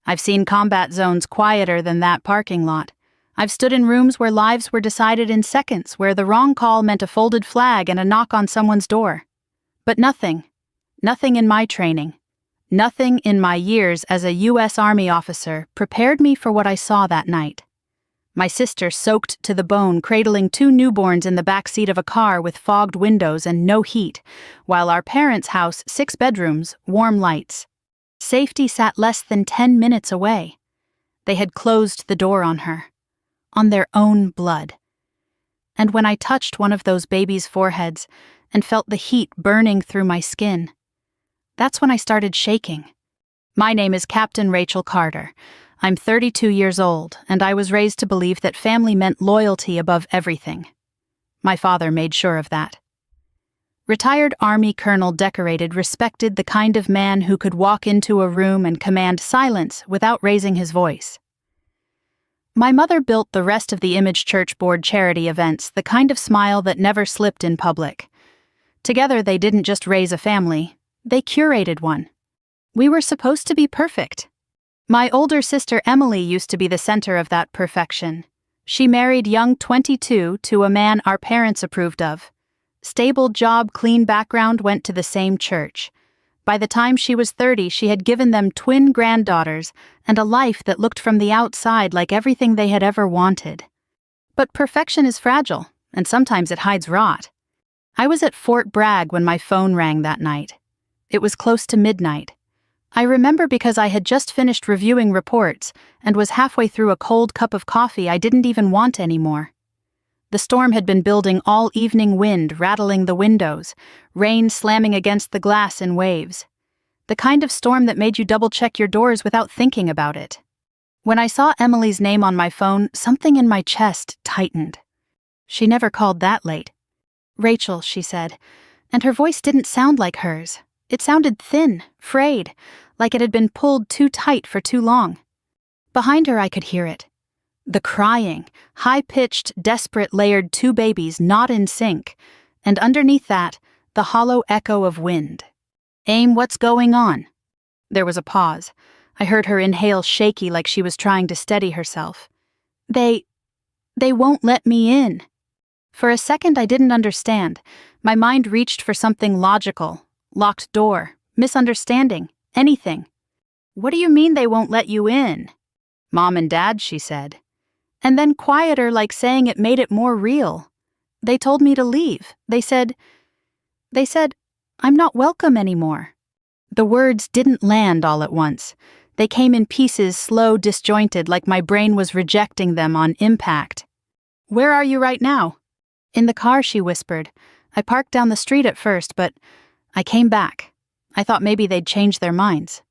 I've seen combat zones quieter than that parking lot. I've stood in rooms where lives were decided in seconds, where the wrong call meant a folded flag and a knock on someone's door. But nothing in my training, nothing in my years as a U.S. Army officer prepared me for what I saw that night. My sister soaked to the bone, cradling 2 newborns in the back seat of a car with fogged windows and no heat, while our parents' house, 6 bedrooms, warm lights. Safety sat less than 10 minutes away. They had closed the door on her, on their own blood. And when I touched one of those babies' foreheads and felt the heat burning through my skin, that's when I started shaking. My name is Captain Rachel Carter. I'm 32 years old, and I was raised to believe that family meant loyalty above everything. My father made sure of that. Retired Army colonel decorated, respected the kind of man who could walk into a room and command silence without raising his voice. My mother built the rest of the Image Church Board charity events, the kind of smile that never slipped in public. Together they didn't just raise a family, they curated one. We were supposed to be perfect. My older sister Emily used to be the center of that perfection. She married young 22 to a man our parents approved of. Stable job, clean background, went to the same church. By the time she was 30, she had given them twin granddaughters and a life that looked from the outside like everything they had ever wanted. But perfection is fragile, and sometimes it hides rot. I was at Fort Bragg when my phone rang that night. It was close to midnight. I remember because I had just finished reviewing reports and was halfway through a cold cup of coffee I didn't even want anymore. The storm had been building all evening, wind rattling the windows, rain slamming against the glass in waves. The kind of storm that made you double-check your doors without thinking about it. When I saw Emily's name on my phone, something in my chest tightened. She never called that late. "Rachel," she said, and her voice didn't sound like hers. It sounded thin, frayed, like it had been pulled too tight for too long. Behind her I could hear it. The crying, high-pitched, desperate, layered 2 babies not in sync, and underneath that, the hollow echo of wind. "Aim, what's going on?" There was a pause. I heard her inhale shaky like she was trying to steady herself. They won't let me in." For a second I didn't understand. My mind reached for something logical. Locked door, misunderstanding, anything. "What do you mean they won't let you in?" "Mom and Dad," she said. And then quieter, like saying it made it more real. "They told me to leave. They said, I'm not welcome anymore." The words didn't land all at once. They came in pieces, slow, disjointed, like my brain was rejecting them on impact. "Where are you right now?" "In the car," she whispered. "I parked down the street at first, but I came back. I thought maybe they'd change their minds."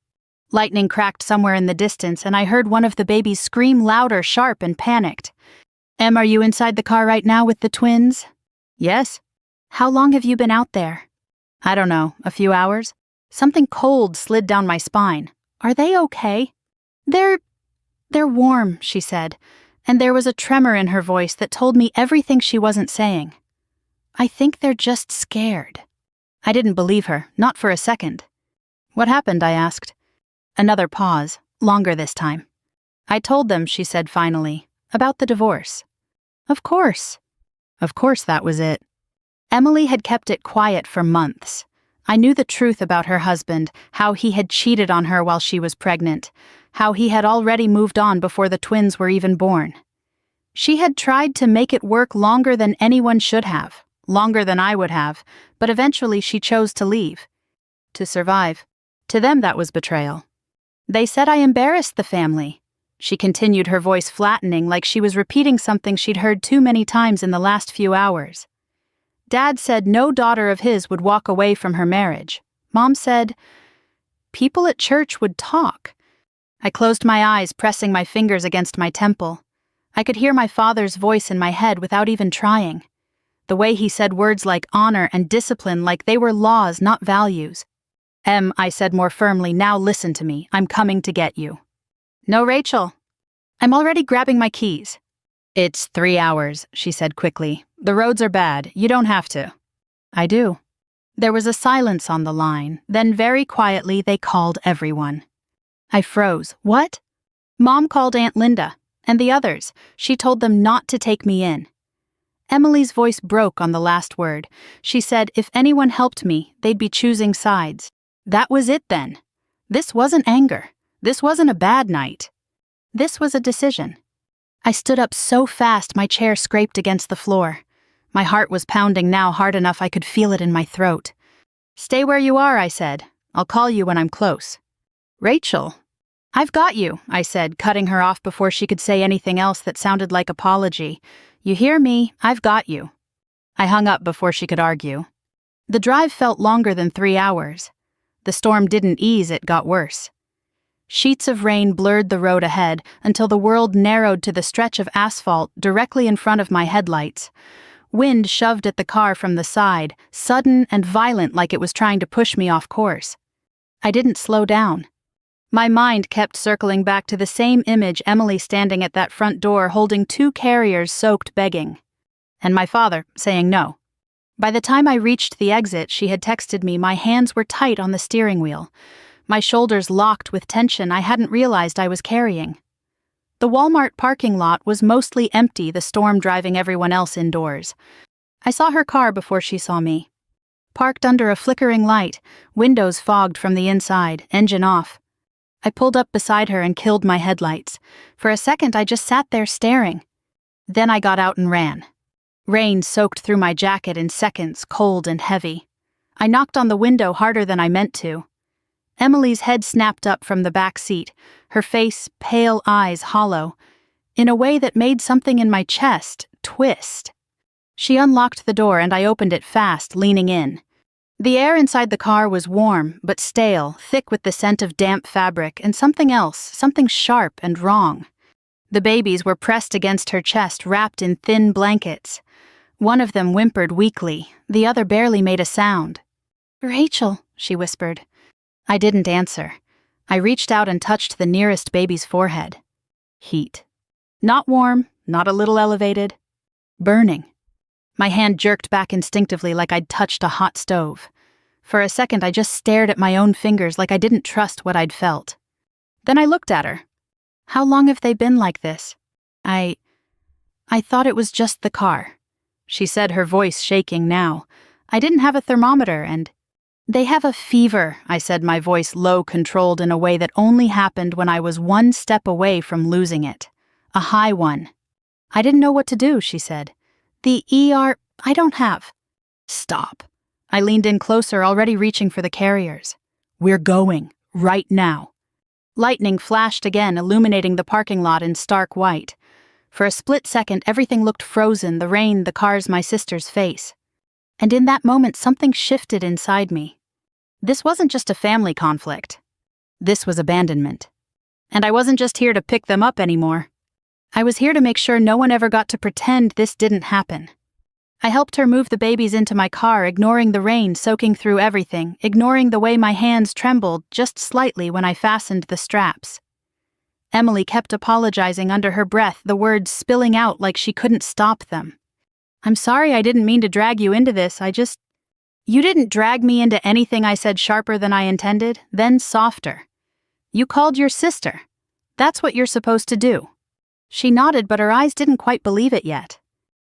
Lightning cracked somewhere in the distance, and I heard one of the babies scream louder, sharp, and panicked. "Em, are you inside the car right now with the twins?" "Yes." "How long have you been out there?" "I don't know, a few hours." Something cold slid down my spine. "Are they okay?" They're warm," she said, and there was a tremor in her voice that told me everything she wasn't saying. "I think they're just scared." I didn't believe her, not for a second. "What happened?" I asked. Another pause, longer this time. "I told them," she said finally, "about the divorce." Of course that was it. Emily had kept it quiet for months. I knew the truth about her husband, how he had cheated on her while she was pregnant, how he had already moved on before the twins were even born. She had tried to make it work longer than anyone should have, longer than I would have, but eventually she chose to leave. To survive. To them that was betrayal. "They said I embarrassed the family." She continued, her voice flattening like she was repeating something she'd heard too many times in the last few hours. "Dad said no daughter of his would walk away from her marriage. Mom said people at church would talk." I closed my eyes, pressing my fingers against my temple. I could hear my father's voice in my head without even trying. The way he said words like honor and discipline like they were laws, not values. "Em," I said more firmly, "now listen to me. I'm coming to get you." "No, Rachel." "I'm already grabbing my keys." "It's 3 hours," she said quickly. "The roads are bad. You don't have to." "I do." There was a silence on the line. Then very quietly they called everyone. I froze. "What?" Mom called Aunt Linda, and the others. She told them not to take me in. Emily's voice broke on the last word. She said if anyone helped me, they'd be choosing sides. That was it then. This wasn't anger. This wasn't a bad night. This was a decision. I stood up so fast my chair scraped against the floor. My heart was pounding now hard enough I could feel it in my throat. Stay where you are, I said. I'll call you when I'm close. Rachel. I've got you, I said, cutting her off before she could say anything else that sounded like apology. You hear me? I've got you. I hung up before she could argue. The drive felt longer than 3 hours. The storm didn't ease, it got worse. Sheets of rain blurred the road ahead until the world narrowed to the stretch of asphalt directly in front of my headlights. Wind shoved at the car from the side, sudden and violent like it was trying to push me off course. I didn't slow down. My mind kept circling back to the same image, Emily standing at that front door holding 2 carriers soaked begging. And my father saying no. By the time I reached the exit, she had texted me my hands were tight on the steering wheel. My shoulders locked with tension I hadn't realized I was carrying. The Walmart parking lot was mostly empty, the storm driving everyone else indoors. I saw her car before she saw me. Parked under a flickering light, windows fogged from the inside, engine off. I pulled up beside her and killed my headlights. For a second I just sat there staring. Then I got out and ran. Rain soaked through my jacket in seconds, cold and heavy. I knocked on the window harder than I meant to. Emily's head snapped up from the back seat, her face, pale eyes hollow, in a way that made something in my chest twist. She unlocked the door and I opened it fast, leaning in. The air inside the car was warm, but stale, thick with the scent of damp fabric and something else, something sharp and wrong. The babies were pressed against her chest, wrapped in thin blankets. One of them whimpered weakly, the other barely made a sound. "Rachel," she whispered. I didn't answer. I reached out and touched the nearest baby's forehead. Heat. Not warm, not a little elevated. Burning. My hand jerked back instinctively like I'd touched a hot stove. For a second I just stared at my own fingers like I didn't trust what I'd felt. Then I looked at her. How long have they been like this? I thought it was just the car. She said, her voice shaking now. I didn't have a thermometer and... They have a fever, I said, my voice low, controlled in a way that only happened when I was one step away from losing it. A high one. I didn't know what to do, she said. The ER, I don't have. Stop. I leaned in closer, already reaching for the carriers. We're going, right now. Lightning flashed again, illuminating the parking lot in stark white. For a split second, everything looked frozen, the rain, the cars, my sister's face. And in that moment, something shifted inside me. This wasn't just a family conflict. This was abandonment. And I wasn't just here to pick them up anymore. I was here to make sure no one ever got to pretend this didn't happen. I helped her move the babies into my car, ignoring the rain soaking through everything, ignoring the way my hands trembled just slightly when I fastened the straps. Emily kept apologizing under her breath, the words spilling out like she couldn't stop them. I'm sorry, I didn't mean to drag you into this, You didn't drag me into anything, I said, sharper than I intended, then softer. You called your sister. That's what you're supposed to do. She nodded, but her eyes didn't quite believe it yet.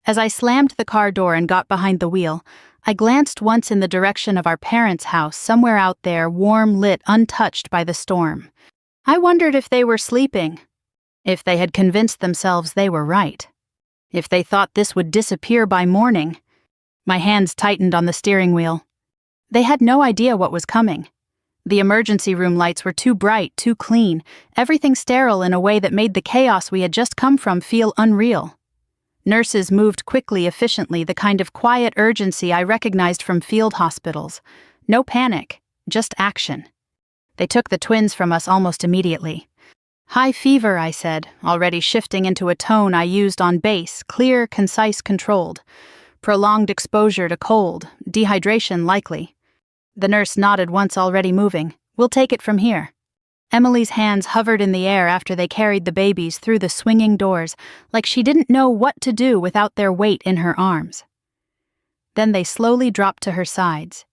As I slammed the car door and got behind the wheel, I glanced once in the direction of our parents' house, somewhere out there, warm, lit, untouched by the storm. I wondered if they were sleeping. If they had convinced themselves they were right. If they thought this would disappear by morning. My hands tightened on the steering wheel. They had no idea what was coming. The emergency room lights were too bright, too clean, everything sterile in a way that made the chaos we had just come from feel unreal. Nurses moved quickly, efficiently, the kind of quiet urgency I recognized from field hospitals. No panic, just action. They took the twins from us almost immediately. High fever, I said, already shifting into a tone I used on base, clear, concise, controlled. Prolonged exposure to cold, dehydration likely. The nurse nodded once, already moving. We'll take it from here. Emily's hands hovered in the air after they carried the babies through the swinging doors, like she didn't know what to do without their weight in her arms. Then they slowly dropped to her sides.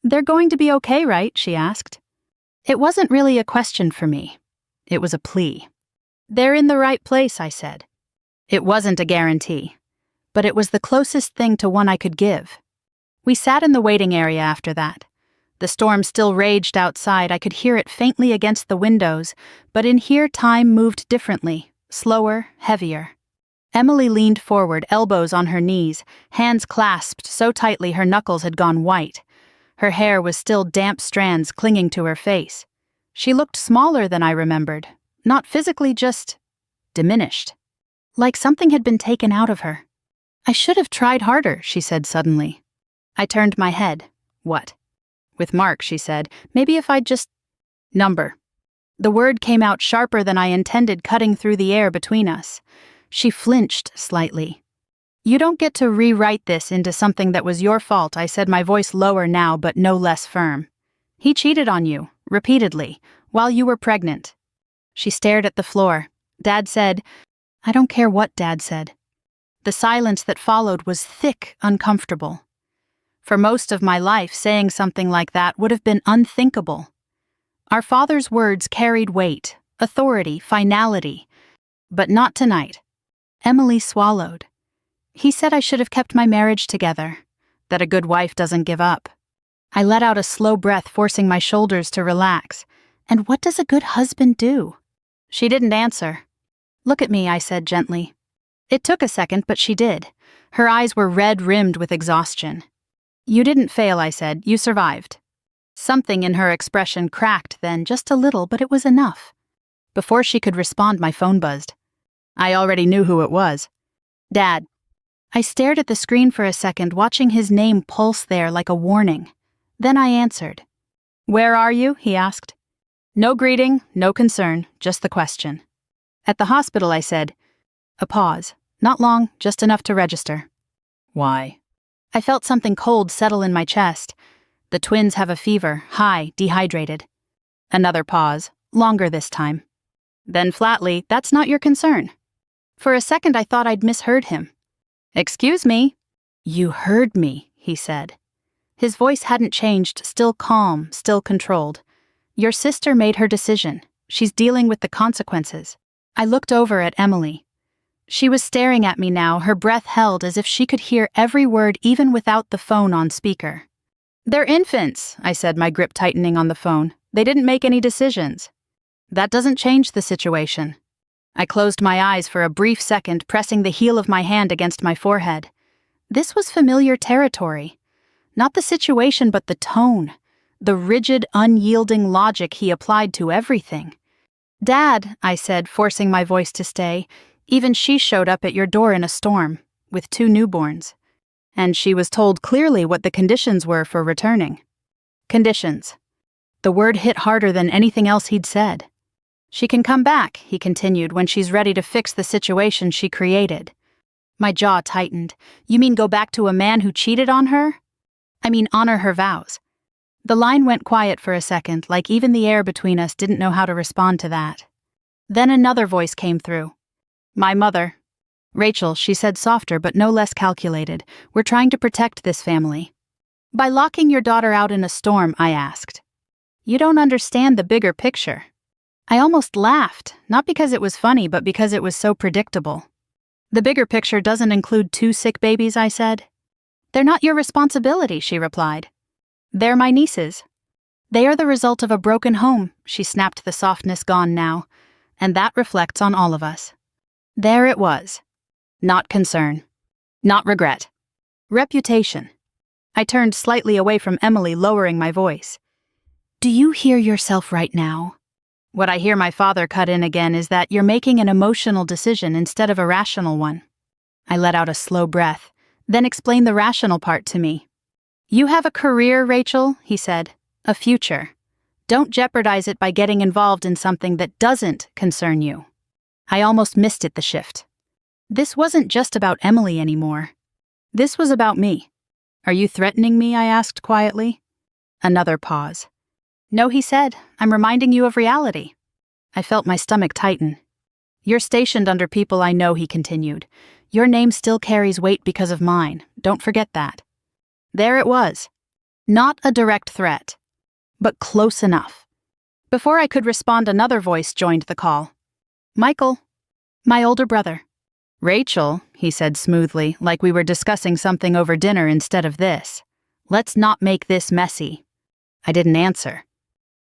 They're going to be okay, right? She asked. It wasn't really a question for me. It was a plea. They're in the right place, I said. It wasn't a guarantee, but it was the closest thing to one I could give. We sat in the waiting area after that. The storm still raged outside. I could hear it faintly against the windows, but in here time moved differently, slower, heavier. Emily leaned forward, elbows on her knees, hands clasped so tightly her knuckles had gone white. Her hair was still damp strands clinging to her face. She looked smaller than I remembered, not physically, just diminished. Like something had been taken out of her. I should have tried harder, she said suddenly. I turned my head. What? With Mark, she said, maybe if I'd just... Number. The word came out sharper than I intended, cutting through the air between us. She flinched slightly. You don't get to rewrite this into something that was your fault, I said, my voice lower now but no less firm. He cheated on you, repeatedly, while you were pregnant. She stared at the floor. Dad said, I don't care what Dad said. The silence that followed was thick, uncomfortable. For most of my life, saying something like that would have been unthinkable. Our father's words carried weight, authority, finality. But not tonight. Emily swallowed. He said I should have kept my marriage together, that a good wife doesn't give up. I let out a slow breath, forcing my shoulders to relax. And what does a good husband do? She didn't answer. Look at me, I said gently. It took a second, but she did. Her eyes were red-rimmed with exhaustion. You didn't fail, I said. You survived. Something in her expression cracked then, just a little, but it was enough. Before she could respond, my phone buzzed. I already knew who it was. Dad. I stared at the screen for a second, watching his name pulse there like a warning. Then I answered. Where are you? He asked. No greeting, no concern, just the question. At the hospital, I said. A pause. Not long, just enough to register. Why? I felt something cold settle in my chest. The twins have a fever, high, dehydrated. Another pause, longer this time. Then flatly, that's not your concern. For a second I thought I'd misheard him. Excuse me. You heard me, he said. His voice hadn't changed, still calm, still controlled. Your sister made her decision. She's dealing with the consequences. I looked over at Emily. She was staring at me now, her breath held as if she could hear every word even without the phone on speaker. They're infants, I said, my grip tightening on the phone. They didn't make any decisions. That doesn't change the situation. I closed my eyes for a brief second, pressing the heel of my hand against my forehead. This was familiar territory. Not the situation, but the tone. The rigid, unyielding logic he applied to everything. Dad, I said, forcing my voice to stay, even she showed up at your door in a storm, with 2 newborns. And she was told clearly what the conditions were for returning. Conditions. The word hit harder than anything else he'd said. She can come back, he continued, when she's ready to fix the situation she created. My jaw tightened. You mean go back to a man who cheated on her? I mean honor her vows. The line went quiet for a second, like even the air between us didn't know how to respond to that. Then another voice came through. My mother. Rachel, she said, softer but no less calculated. We're trying to protect this family. By locking your daughter out in a storm, I asked. You don't understand the bigger picture. I almost laughed, not because it was funny, but because it was so predictable. The bigger picture doesn't include 2 sick babies, I said. They're not your responsibility, she replied. They're my nieces. They are the result of a broken home, she snapped, the softness gone now, and that reflects on all of us. There it was. Not concern. Not regret. Reputation. I turned slightly away from Emily, lowering my voice. Do you hear yourself right now? What I hear my father cut in again is that you're making an emotional decision instead of a rational one. I let out a slow breath, then explained the rational part to me. You have a career, Rachel, he said. A future. Don't jeopardize it by getting involved in something that doesn't concern you. I almost missed it, the shift. This wasn't just about Emily anymore. This was about me. Are you threatening me? I asked quietly. Another pause. No, he said. I'm reminding you of reality. I felt my stomach tighten. You're stationed under people I know, he continued. Your name still carries weight because of mine. Don't forget that. There it was. Not a direct threat, but close enough. Before I could respond, another voice joined the call. Michael, my older brother. Rachel, he said smoothly, like we were discussing something over dinner instead of this. Let's not make this messy. I didn't answer.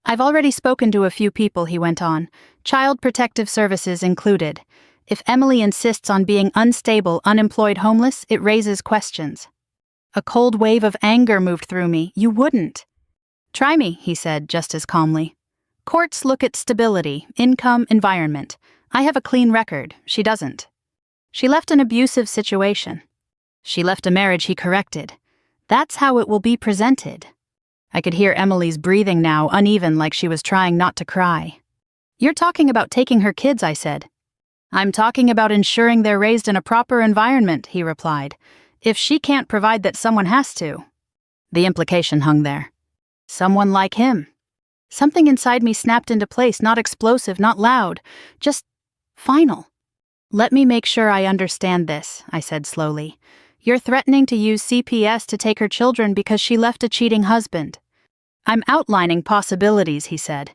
I've already spoken to a few people, he went on, Child Protective Services included. If Emily insists on being unstable, unemployed, homeless, it raises questions. A cold wave of anger moved through me. You wouldn't. Try me, he said just as calmly. Courts look at stability, income, environment. I have a clean record. She doesn't. She left an abusive situation. She left a marriage he corrected. That's how it will be presented. I could hear Emily's breathing now, uneven, like she was trying not to cry. You're talking about taking her kids, I said. I'm talking about ensuring they're raised in a proper environment, he replied. If she can't provide that, someone has to. The implication hung there. Someone like him. Something inside me snapped into place, not explosive, not loud, just final. Let me make sure I understand this, I said slowly. You're threatening to use CPS to take her children because she left a cheating husband. I'm outlining possibilities, he said.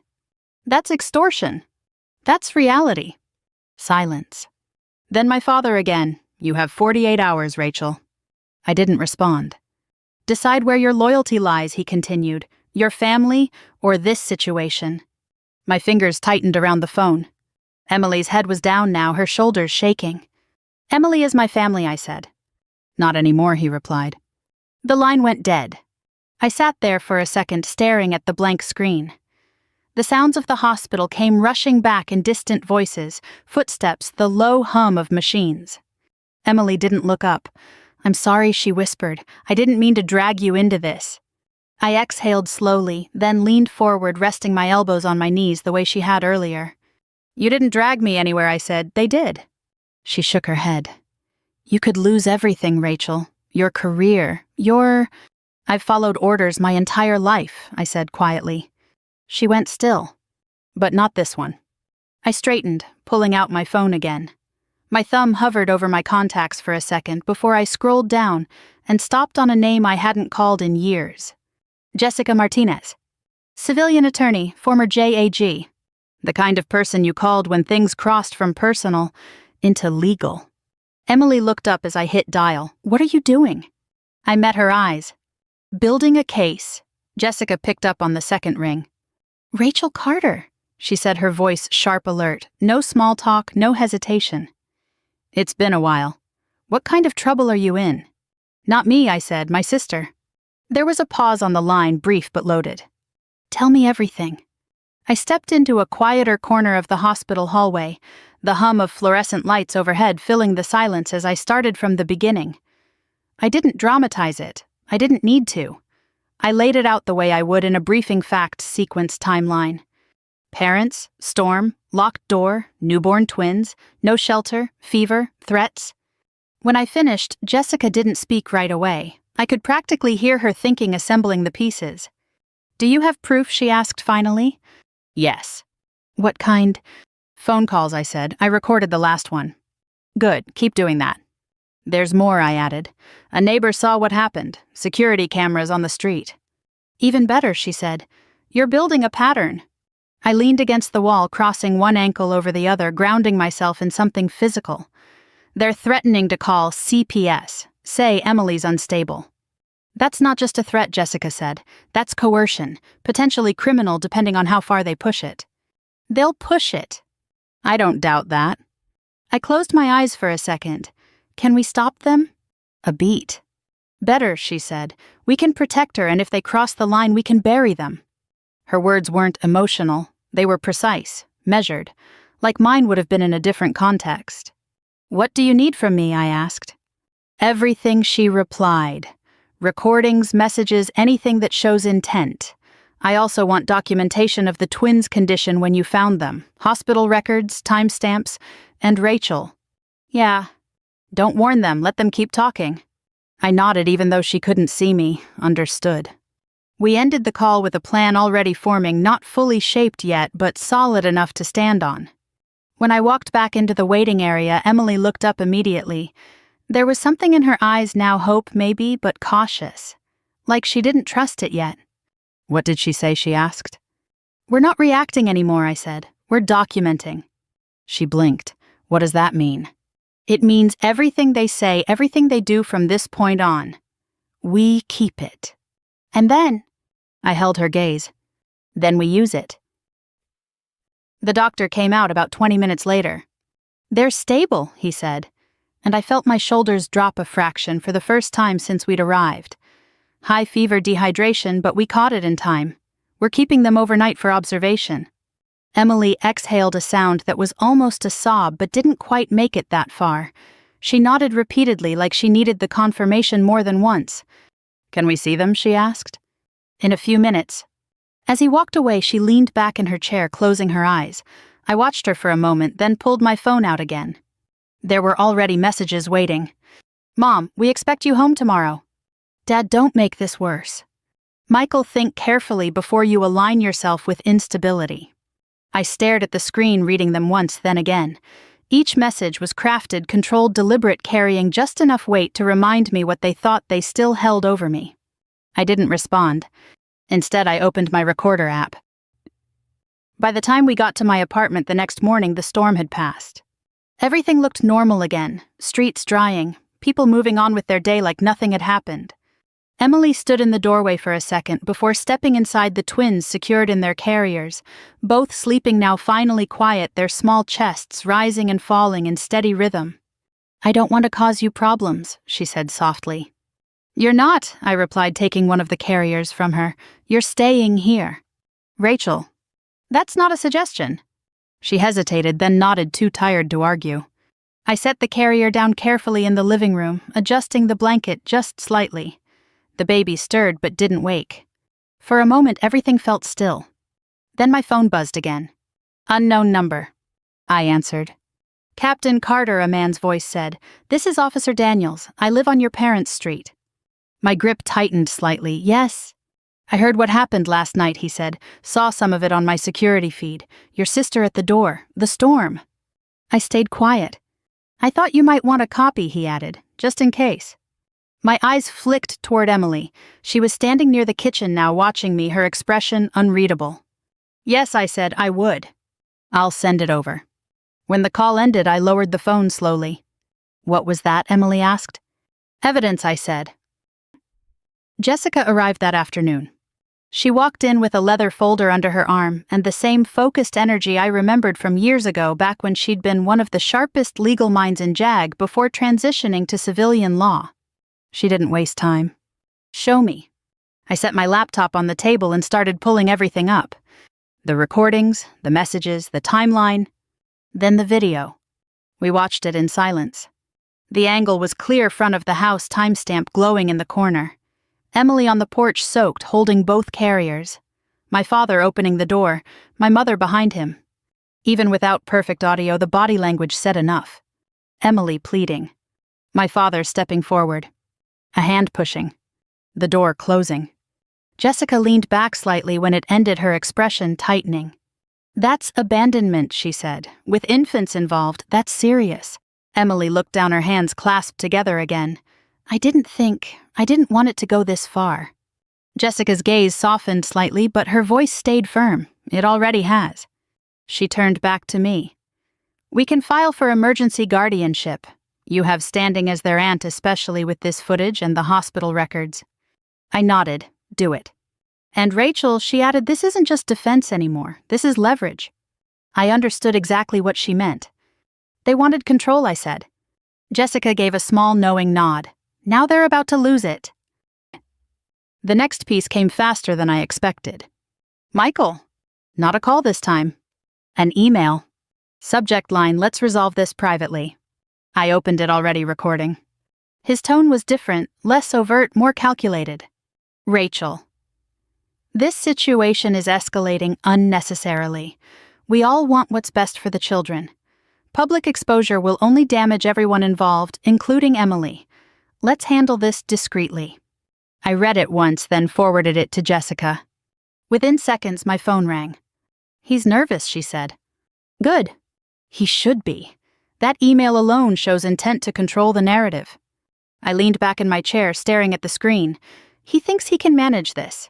That's extortion. That's reality. Silence. Then my father again. You have 48 hours, Rachel. I didn't respond. Decide where your loyalty lies, he continued. Your family or this situation. My fingers tightened around the phone. Emily's head was down now, her shoulders shaking. Emily is my family, I said. Not anymore, he replied. The line went dead. I sat there for a second, staring at the blank screen. The sounds of the hospital came rushing back in distant voices, footsteps, the low hum of machines. Emily didn't look up. I'm sorry, she whispered. I didn't mean to drag you into this. I exhaled slowly, then leaned forward, resting my elbows on my knees the way she had earlier. You didn't drag me anywhere, I said. They did. She shook her head. You could lose everything, Rachel. Your career, I've followed orders my entire life, I said quietly. She went still. But not this one. I straightened, pulling out my phone again. My thumb hovered over my contacts for a second before I scrolled down and stopped on a name I hadn't called in years. Jessica Martinez. Civilian attorney, former JAG. The kind of person you called when things crossed from personal into legal. Emily looked up as I hit dial. What are you doing? I met her eyes. Building a case. Jessica picked up on the second ring. Rachel Carter, she said, her voice sharp alert. No small talk, no hesitation. It's been a while. What kind of trouble are you in? Not me, I said, my sister. There was a pause on the line, brief but loaded. Tell me everything. I stepped into a quieter corner of the hospital hallway, the hum of fluorescent lights overhead filling the silence as I started from the beginning. I didn't dramatize it. I didn't need to. I laid it out the way I would in a briefing fact sequence timeline. Parents, storm, locked door, newborn twins, no shelter, fever, threats. When I finished, Jessica didn't speak right away. I could practically hear her thinking, assembling the pieces. Do you have proof? She asked finally. Yes. What kind? Phone calls, I said. I recorded the last one. Good, keep doing that. There's more, I added. A neighbor saw what happened. Security cameras on the street. Even better, she said. You're building a pattern. I leaned against the wall, crossing one ankle over the other, grounding myself in something physical. They're threatening to call CPS. Say Emily's unstable. That's not just a threat, Jessica said. That's coercion, potentially criminal depending on how far they push it. They'll push it. I don't doubt that. I closed my eyes for a second. Can we stop them? A beat. Better, she said. We can protect her, and if they cross the line, we can bury them. Her words weren't emotional. They were precise, measured, like mine would have been in a different context. What do you need from me? I asked. Everything, she replied. Recordings, messages, anything that shows intent. I also want documentation of the twins' condition when you found them, hospital records, timestamps, and Rachel. Yeah. Don't warn them, let them keep talking. I nodded even though she couldn't see me, understood. We ended the call with a plan already forming, not fully shaped yet, but solid enough to stand on. When I walked back into the waiting area, Emily looked up immediately. There was something in her eyes now, hope maybe, but cautious. Like she didn't trust it yet. What did she say? She asked. We're not reacting anymore, I said. We're documenting. She blinked. What does that mean? It means everything they say, everything they do from this point on. We keep it. And then, I held her gaze. Then we use it. The doctor came out about 20 minutes later. They're stable, he said, and I felt my shoulders drop a fraction for the first time since we'd arrived. High fever, dehydration, but we caught it in time. We're keeping them overnight for observation. Emily exhaled a sound that was almost a sob but didn't quite make it that far. She nodded repeatedly like she needed the confirmation more than once. Can we see them? She asked. In a few minutes. As he walked away, she leaned back in her chair, closing her eyes. I watched her for a moment, then pulled my phone out again. There were already messages waiting. Mom, we expect you home tomorrow. Dad, don't make this worse. Michael, think carefully before you align yourself with instability. I stared at the screen, reading them once, then again. Each message was crafted, controlled, deliberate, carrying just enough weight to remind me what they thought they still held over me. I didn't respond. Instead, I opened my recorder app. By the time we got to my apartment the next morning, the storm had passed. Everything looked normal again, streets drying, people moving on with their day like nothing had happened. Emily stood in the doorway for a second before stepping inside the twins secured in their carriers, both sleeping now finally quiet, their small chests rising and falling in steady rhythm. I don't want to cause you problems, she said softly. You're not, I replied, taking one of the carriers from her. You're staying here. Rachel. That's not a suggestion. She hesitated, then nodded, too tired to argue. I set the carrier down carefully in the living room, adjusting the blanket just slightly. The baby stirred but didn't wake. For a moment, everything felt still. Then my phone buzzed again. Unknown number. I answered. Captain Carter, a man's voice said. This is Officer Daniels. I live on your parents' street. My grip tightened slightly. Yes. I heard what happened last night, he said. Saw some of it on my security feed. Your sister at the door. The storm. I stayed quiet. I thought you might want a copy, he added, just in case. My eyes flicked toward Emily. She was standing near the kitchen now, watching me, her expression unreadable. Yes, I said, I would. I'll send it over. When the call ended, I lowered the phone slowly. What was that? Emily asked. Evidence, I said. Jessica arrived that afternoon. She walked in with a leather folder under her arm and the same focused energy I remembered from years ago, back when she'd been one of the sharpest legal minds in JAG before transitioning to civilian law. She didn't waste time. Show me. I set my laptop on the table and started pulling everything up. The recordings, the messages, the timeline, then the video. We watched it in silence. The angle was clear, front of the house, timestamp glowing in the corner. Emily on the porch soaked, holding both carriers. My father opening the door, my mother behind him. Even without perfect audio, the body language said enough. Emily pleading. My father stepping forward. A hand pushing. The door closing. Jessica leaned back slightly when it ended, her expression tightening. That's abandonment, she said. With infants involved, that's serious. Emily looked down, her hands clasped together again. I didn't want it to go this far. Jessica's gaze softened slightly, but her voice stayed firm. It already has. She turned back to me. We can file for emergency guardianship. You have standing as their aunt, especially with this footage and the hospital records. I nodded. Do it. And Rachel, she added, this isn't just defense anymore. This is leverage. I understood exactly what she meant. They wanted control, I said. Jessica gave a small, knowing nod. Now they're about to lose it. The next piece came faster than I expected. Michael. Not a call this time. An email. Subject line, let's resolve this privately. I opened it, already recording. His tone was different, less overt, more calculated. Rachel. This situation is escalating unnecessarily. We all want what's best for the children. Public exposure will only damage everyone involved, including Emily. Let's handle this discreetly. I read it once, then forwarded it to Jessica. Within seconds, my phone rang. He's nervous, she said. Good. He should be. That email alone shows intent to control the narrative. I leaned back in my chair, staring at the screen. He thinks he can manage this.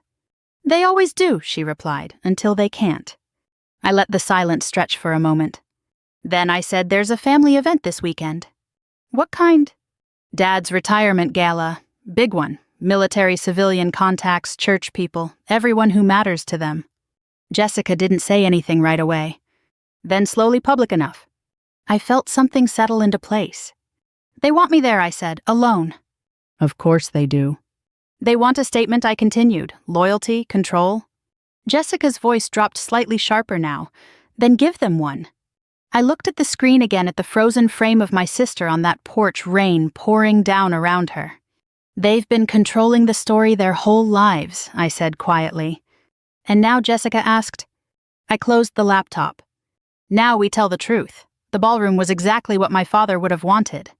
They always do, she replied, until they can't. I let the silence stretch for a moment. Then I said, "There's a family event this weekend." "What kind?" "Dad's retirement gala. Big one. Military, civilian contacts, church people, everyone who matters to them." Jessica didn't say anything right away. Then slowly public enough. I felt something settle into place. "They want me there," I said, "alone." "Of course they do." "They want a statement," I continued. "Loyalty, control." Jessica's voice dropped slightly sharper now. "Then give them one." I looked at the screen again at the frozen frame of my sister on that porch, rain pouring down around her. "They've been controlling the story their whole lives," I said quietly. "And now?" Jessica asked. I closed the laptop. "Now we tell the truth. The ballroom was exactly what my father would have wanted.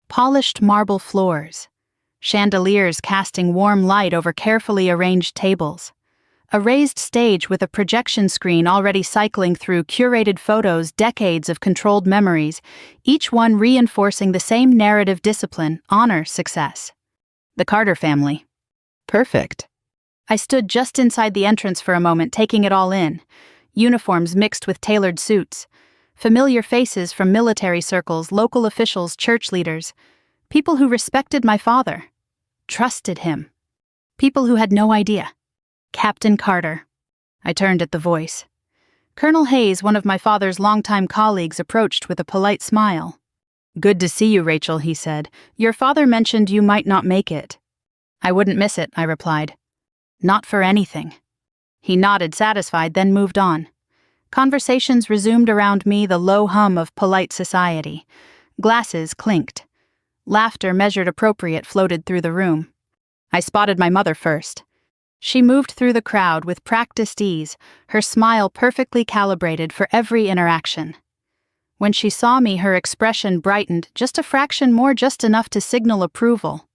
Polished marble floors. Chandeliers casting warm light over carefully arranged tables. A raised stage with a projection screen already cycling through curated photos, decades of controlled memories, each one reinforcing the same narrative discipline, honor, success. The Carter family. Perfect. I stood just inside the entrance for a moment, taking it all in. Uniforms mixed with tailored suits. Familiar faces from military circles, local officials, church leaders. People who respected my father. Trusted him. People who had no idea. Captain Carter. I turned at the voice. Colonel Hayes, one of my father's longtime colleagues, approached with a polite smile. "Good to see you, Rachel," he said. "Your father mentioned you might not make it." "I wouldn't miss it," I replied. "Not for anything." He nodded, satisfied, then moved on. Conversations resumed around me, the low hum of polite society. Glasses clinked. Laughter measured appropriate floated through the room. I spotted my mother first. She moved through the crowd with practiced ease, her smile perfectly calibrated for every interaction. When she saw me, her expression brightened, just a fraction more, just enough to signal approval.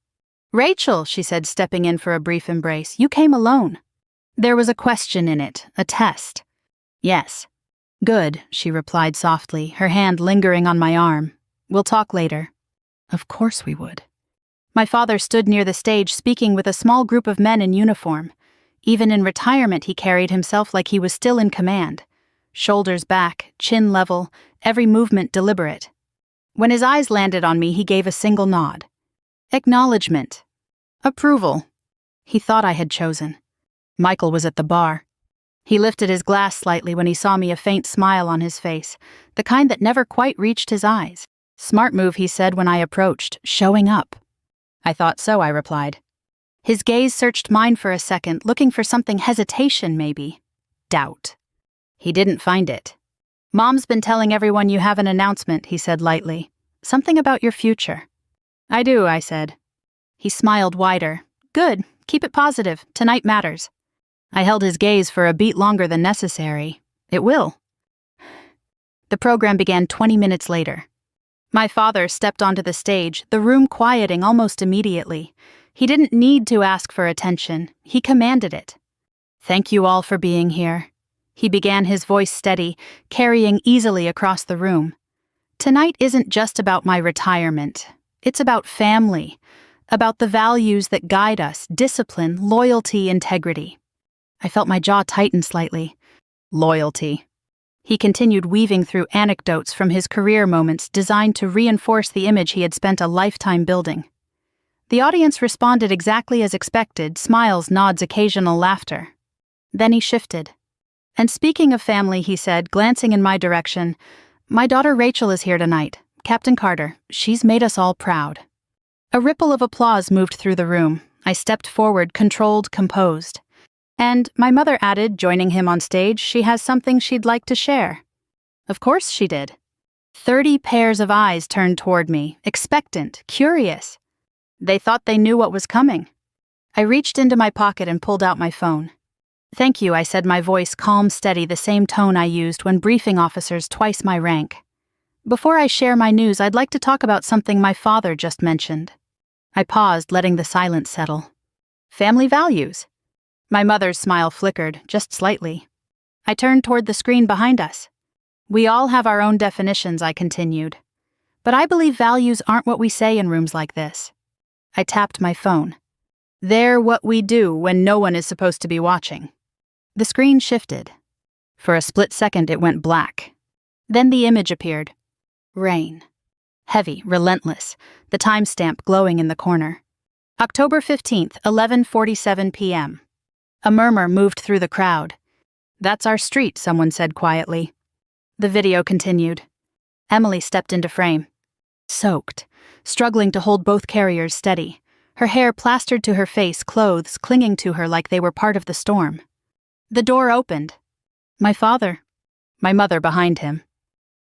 "Rachel," she said, stepping in for a brief embrace, "you came alone." There was a question in it, a test. "Yes." "Good," she replied softly, her hand lingering on my arm. "We'll talk later." Of course we would. My father stood near the stage speaking with a small group of men in uniform. Even in retirement, he carried himself like he was still in command. Shoulders back, chin level, every movement deliberate. When his eyes landed on me, he gave a single nod. Acknowledgement. Approval. He thought I had chosen. Michael was at the bar. He lifted his glass slightly when he saw me, a faint smile on his face, the kind that never quite reached his eyes. "Smart move," he said when I approached, "showing up." "I thought so," I replied. His gaze searched mine for a second, looking for something, hesitation maybe. Doubt. He didn't find it. "Mom's been telling everyone you have an announcement," he said lightly. "Something about your future." "I do," I said. He smiled wider. "Good. Keep it positive. Tonight matters." I held his gaze for a beat longer than necessary. "It will." The program began 20 minutes later. My father stepped onto the stage, the room quieting almost immediately. He didn't need to ask for attention. He commanded it. "Thank you all for being here." He began, his voice steady, carrying easily across the room. "Tonight isn't just about my retirement. It's about family, about the values that guide us, discipline, loyalty, integrity." I felt my jaw tighten slightly. Loyalty. He continued, weaving through anecdotes from his career moments designed to reinforce the image he had spent a lifetime building. The audience responded exactly as expected, smiles, nods, occasional laughter. Then he shifted. "And speaking of family," he said, glancing in my direction, "my daughter Rachel is here tonight. Captain Carter. She's made us all proud." A ripple of applause moved through the room. I stepped forward, controlled, composed. "And," my mother added, joining him on stage, "she has something she'd like to share." Of course she did. 30 pairs of eyes turned toward me, expectant, curious. They thought they knew what was coming. I reached into my pocket and pulled out my phone. "Thank you," I said, my voice calm, steady, the same tone I used when briefing officers twice my rank. "Before I share my news, I'd like to talk about something my father just mentioned." I paused, letting the silence settle. "Family values." My mother's smile flickered, just slightly. I turned toward the screen behind us. "We all have our own definitions," I continued. "But I believe values aren't what we say in rooms like this." I tapped my phone. "They're what we do when no one is supposed to be watching." The screen shifted. For a split second, it went black. Then the image appeared. Rain. Heavy, relentless, the timestamp glowing in the corner. October 15th, 11:47 p.m. A murmur moved through the crowd. "That's our street," someone said quietly. The video continued. Emily stepped into frame. Soaked, struggling to hold both carriers steady, her hair plastered to her face, clothes clinging to her like they were part of the storm. The door opened. My father. My mother behind him.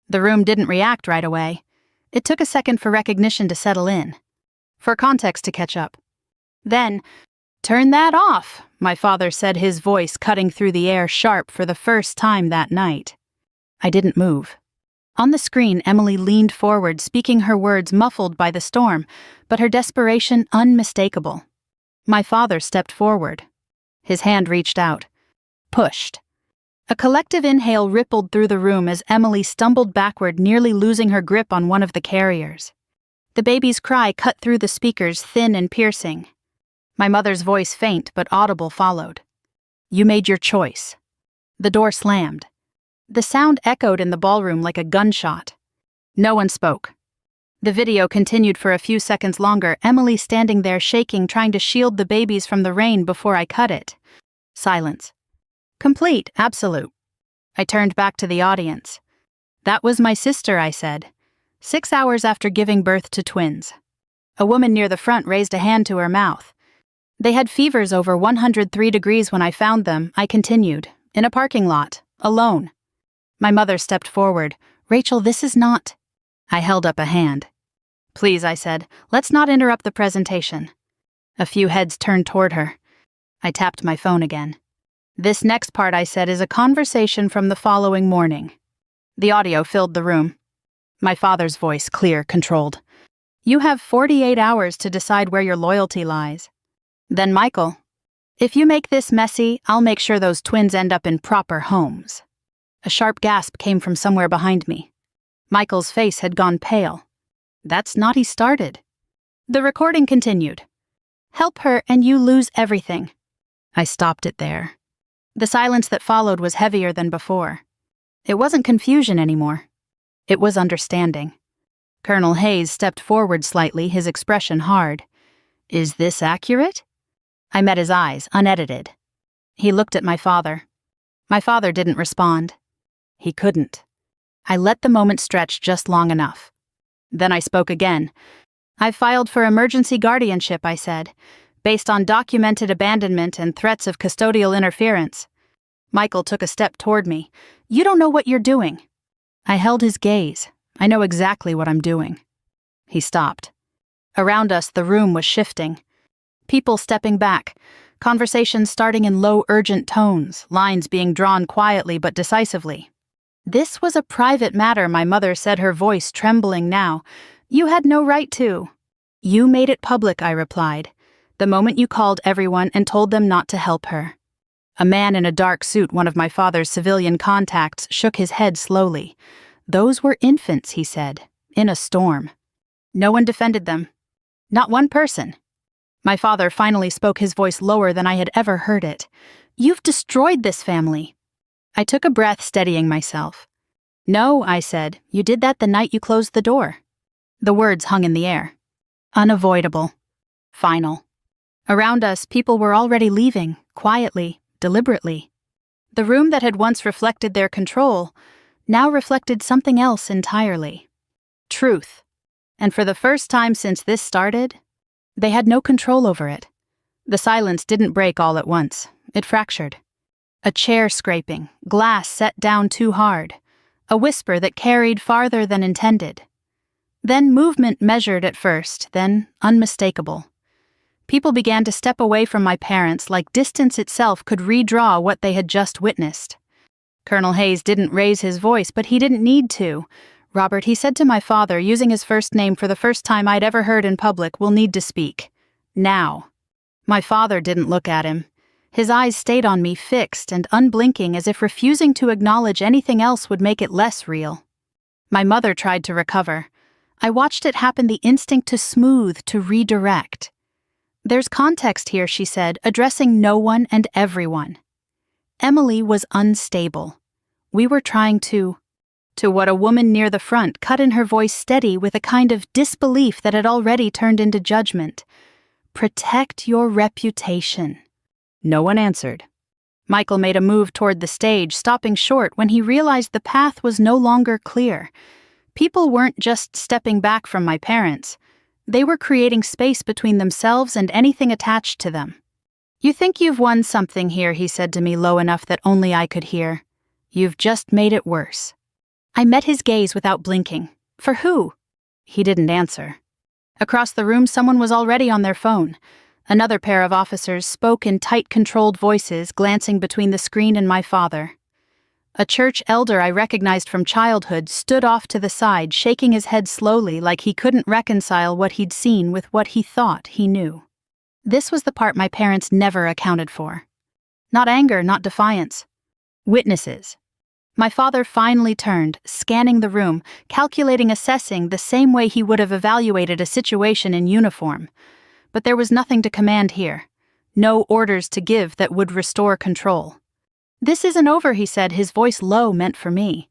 The room didn't react right away. It took a second for recognition to settle in, for context to catch up. Then, "Turn that off," my father said, his voice cutting through the air sharp for the first time that night. I didn't move. On the screen, Emily leaned forward, speaking her words muffled by the storm, but her desperation unmistakable. My father stepped forward. His hand reached out. Pushed. A collective inhale rippled through the room as Emily stumbled backward, nearly losing her grip on one of the carriers. The baby's cry cut through the speakers, thin and piercing. My mother's voice, faint but audible, followed. "You made your choice." The door slammed. The sound echoed in the ballroom like a gunshot. No one spoke. The video continued for a few seconds longer, Emily standing there shaking, trying to shield the babies from the rain before I cut it. Silence. Complete, absolute. I turned back to the audience. "That was my sister," I said. 6 hours after giving birth to twins. A woman near the front raised a hand to her mouth. "They had fevers over 103 degrees when I found them," I continued, "in a parking lot, alone." My mother stepped forward. "Rachel, this is not—" I held up a hand. "Please," I said, "let's not interrupt the presentation." A few heads turned toward her. I tapped my phone again. "This next part," I said, "is a conversation from the following morning." The audio filled the room. My father's voice, clear, controlled. "You have 48 hours to decide where your loyalty lies." Then Michael, "If you make this messy, I'll make sure those twins end up in proper homes." A sharp gasp came from somewhere behind me. Michael's face had gone pale. "That's not he started." The recording continued. "Help her and you lose everything." I stopped it there. The silence that followed was heavier than before. It wasn't confusion anymore. It was understanding. Colonel Hayes stepped forward slightly, his expression hard. "Is this accurate?" I met his eyes, unedited. He looked at my father. My father didn't respond. He couldn't. I let the moment stretch just long enough. Then I spoke again. "I've filed for emergency guardianship," I said, "based on documented abandonment and threats of custodial interference." Michael took a step toward me. "You don't know what you're doing." I held his gaze. "I know exactly what I'm doing." He stopped. Around us, the room was shifting. People stepping back, conversations starting in low, urgent tones, lines being drawn quietly but decisively. "This was a private matter," my mother said, her voice trembling now. "You had no right to." "You made it public," I replied, "the moment you called everyone and told them not to help her." A man in a dark suit, one of my father's civilian contacts, shook his head slowly. "Those were infants," he said, "in a storm." No one defended them. Not one person. My father finally spoke, his voice lower than I had ever heard it. "You've destroyed this family." I took a breath, steadying myself. "No," I said, "you did that the night you closed the door." The words hung in the air. Unavoidable. Final. Around us, people were already leaving, quietly, deliberately. The room that had once reflected their control now reflected something else entirely. Truth. And for the first time since this started, they had no control over it. The silence didn't break all at once. It fractured. A chair scraping, glass set down too hard, a whisper that carried farther than intended. Then movement measured at first, then unmistakable. People began to step away from my parents like distance itself could redraw what they had just witnessed. Colonel Hayes didn't raise his voice, but he didn't need to. "Robert," he said to my father, using his first name for the first time I'd ever heard in public, "will need to speak. Now." My father didn't look at him. His eyes stayed on me, fixed and unblinking, as if refusing to acknowledge anything else would make it less real. My mother tried to recover. I watched it happen, the instinct to smooth, to redirect. "There's context here," she said, addressing no one and everyone. Emily was unstable. We were trying to to what a woman near the front cut in her voice steady with a kind of disbelief that had already turned into judgment. "Protect your reputation." No one answered. Michael made a move toward the stage, stopping short when he realized the path was no longer clear. People weren't just stepping back from my parents. They were creating space between themselves and anything attached to them. "You think you've won something here," he said to me low enough that only I could hear. "You've just made it worse." I met his gaze without blinking. "For who?" He didn't answer. Across the room, someone was already on their phone. Another pair of officers spoke in tight, controlled voices, glancing between the screen and my father. A church elder I recognized from childhood stood off to the side, shaking his head slowly like he couldn't reconcile what he'd seen with what he thought he knew. This was the part my parents never accounted for. Not anger, not defiance. Witnesses. My father finally turned, scanning the room, calculating, assessing the same way he would have evaluated a situation in uniform. But there was nothing to command here. No orders to give that would restore control. "This isn't over," he said, his voice low, meant for me.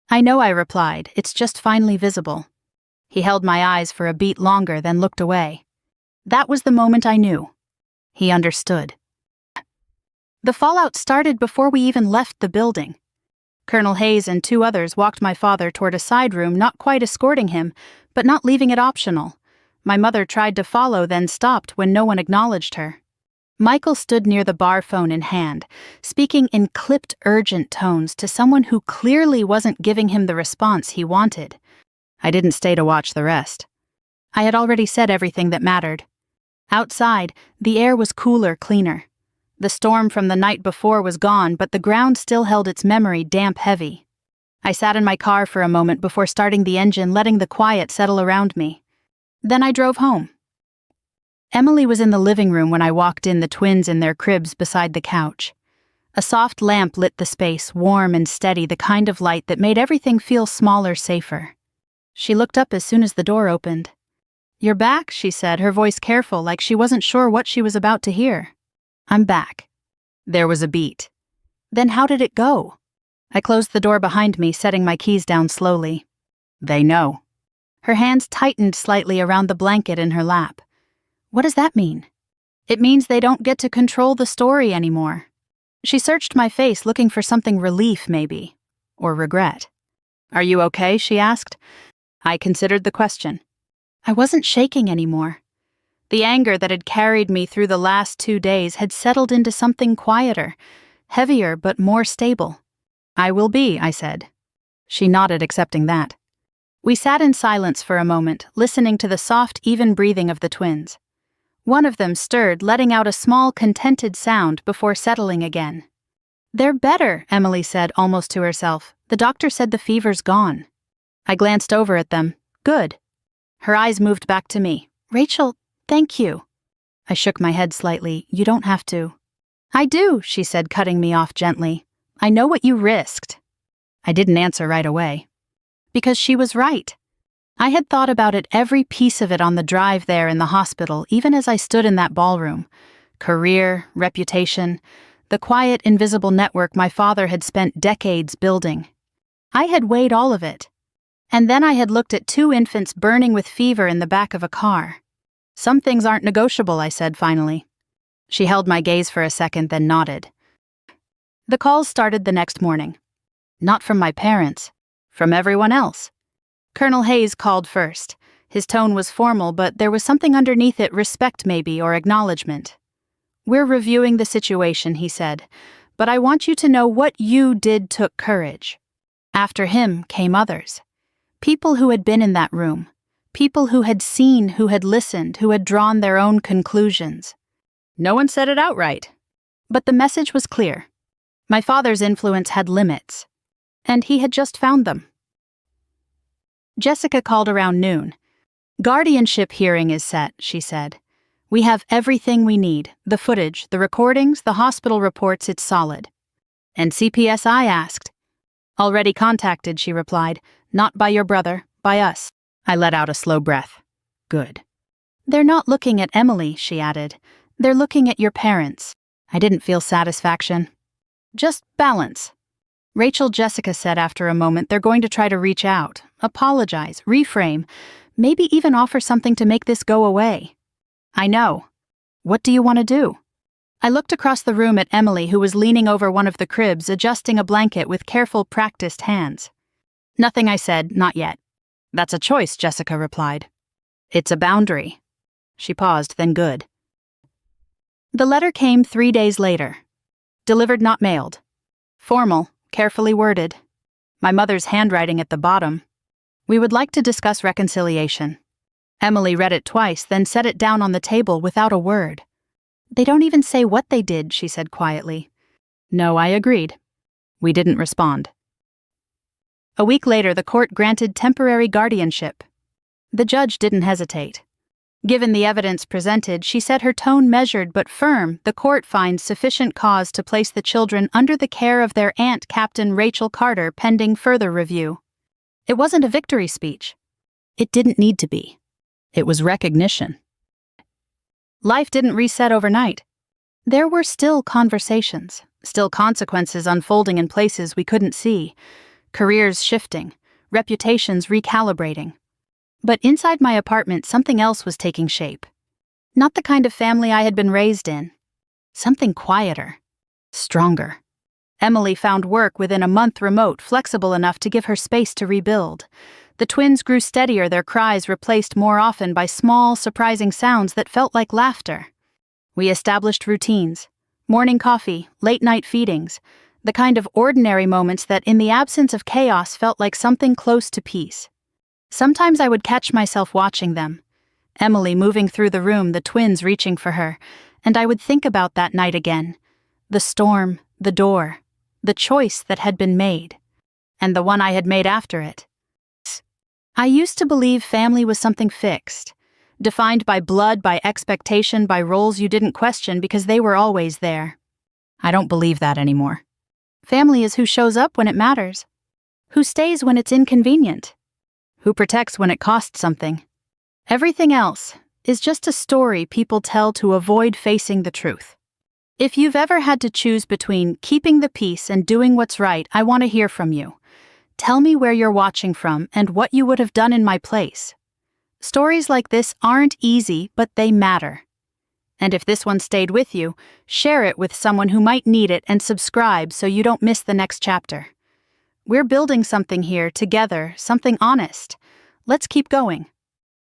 "I know," I replied. "It's just finally visible." He held my eyes for a beat longer, then looked away. That was the moment I knew. He understood. The fallout started before we even left the building. Colonel Hayes and 2 others walked my father toward a side room, not quite escorting him, but not leaving it optional. My mother tried to follow, then stopped when no one acknowledged her. Michael stood near the bar, phone in hand, speaking in clipped, urgent tones to someone who clearly wasn't giving him the response he wanted. I didn't stay to watch the rest. I had already said everything that mattered. Outside, the air was cooler, cleaner. The storm from the night before was gone, but the ground still held its memory damp heavy. I sat in my car for a moment before starting the engine, letting the quiet settle around me. Then I drove home. Emily was in the living room when I walked in, the twins in their cribs beside the couch. A soft lamp lit the space, warm and steady, the kind of light that made everything feel smaller, safer. She looked up as soon as the door opened. "You're back," she said, her voice careful, like she wasn't sure what she was about to hear. "I'm back." There was a beat. "Then how did it go?" I closed the door behind me, setting my keys down slowly. "They know." Her hands tightened slightly around the blanket in her lap. "What does that mean?" "It means they don't get to control the story anymore." She searched my face, looking for something, relief maybe, or regret. "Are you okay?" she asked. I considered the question. I wasn't shaking anymore. The anger that had carried me through the last 2 days had settled into something quieter, heavier but more stable. "I will be," I said. She nodded, accepting that. We sat in silence for a moment, listening to the soft, even breathing of the twins. One of them stirred, letting out a small, contented sound before settling again. "They're better," Emily said, almost to herself. "The doctor said the fever's gone." I glanced over at them. "Good." Her eyes moved back to me. "Rachel, thank you." I shook my head slightly. "You don't have to." "I do," she said, cutting me off gently. "I know what you risked." I didn't answer right away. Because she was right. I had thought about it, every piece of it, on the drive there in the hospital, even as I stood in that ballroom. Career, reputation, the quiet, invisible network my father had spent decades building. I had weighed all of it. And then I had looked at 2 infants burning with fever in the back of a car. "Some things aren't negotiable," I said finally. She held my gaze for a second, then nodded. The calls started the next morning. Not from my parents, from everyone else. Colonel Hayes called first. His tone was formal, but there was something underneath it, respect maybe, or acknowledgement. "We're reviewing the situation," he said, "but I want you to know what you did took courage." After him came others. People who had been in that room. People who had seen, who had listened, who had drawn their own conclusions. No one said it outright. But the message was clear. My father's influence had limits. And he had just found them. Jessica called around noon. "Guardianship hearing is set," she said. "We have everything we need, the footage, the recordings, the hospital reports, it's solid." "And CPS?" I asked. "Already contacted," she replied. "Not by your brother, by us." I let out a slow breath. Good. "They're not looking at Emily," she added. "They're looking at your parents." I didn't feel satisfaction. Just balance. Jessica said after a moment they're going to try to reach out, apologize, reframe, maybe even offer something to make this go away. I know. What do you want to do? I looked across the room at Emily, who was leaning over one of the cribs, adjusting a blanket with careful, practiced hands. Nothing, I said, not yet. That's a choice, Jessica replied. It's a boundary. She paused, then good. The letter came 3 days later. Delivered, not mailed. Formal, carefully worded. My mother's handwriting at the bottom. We would like to discuss reconciliation. Emily read it twice, then set it down on the table without a word. They don't even say what they did, she said quietly. No, I agreed. We didn't respond. A week later, the court granted temporary guardianship. The judge didn't hesitate. Given the evidence presented, she said, her tone measured but firm, the court finds sufficient cause to place the children under the care of their aunt, Captain Rachel Carter, pending further review. It wasn't a victory speech. It didn't need to be. It was recognition. Life didn't reset overnight. There were still conversations, still consequences unfolding in places we couldn't see, careers shifting, reputations recalibrating. But inside my apartment, something else was taking shape. Not the kind of family I had been raised in. Something quieter, stronger. Emily found work within a month, remote, flexible enough to give her space to rebuild. The twins grew steadier, their cries replaced more often by small, surprising sounds that felt like laughter. We established routines, morning coffee, late-night feedings, the kind of ordinary moments that, in the absence of chaos, felt like something close to peace. Sometimes I would catch myself watching them, Emily moving through the room, the twins reaching for her, and I would think about that night again. The storm, the door, the choice that had been made, and the one I had made after it. I used to believe family was something fixed, defined by blood, by expectation, by roles you didn't question because they were always there. I don't believe that anymore. Family is who shows up when it matters, who stays when it's inconvenient, who protects when it costs something. Everything else is just a story people tell to avoid facing the truth. If you've ever had to choose between keeping the peace and doing what's right, I want to hear from you. Tell me where you're watching from and what you would have done in my place. Stories like this aren't easy, but they matter. And if this one stayed with you, share it with someone who might need it and subscribe so you don't miss the next chapter. We're building something here together, something honest. Let's keep going.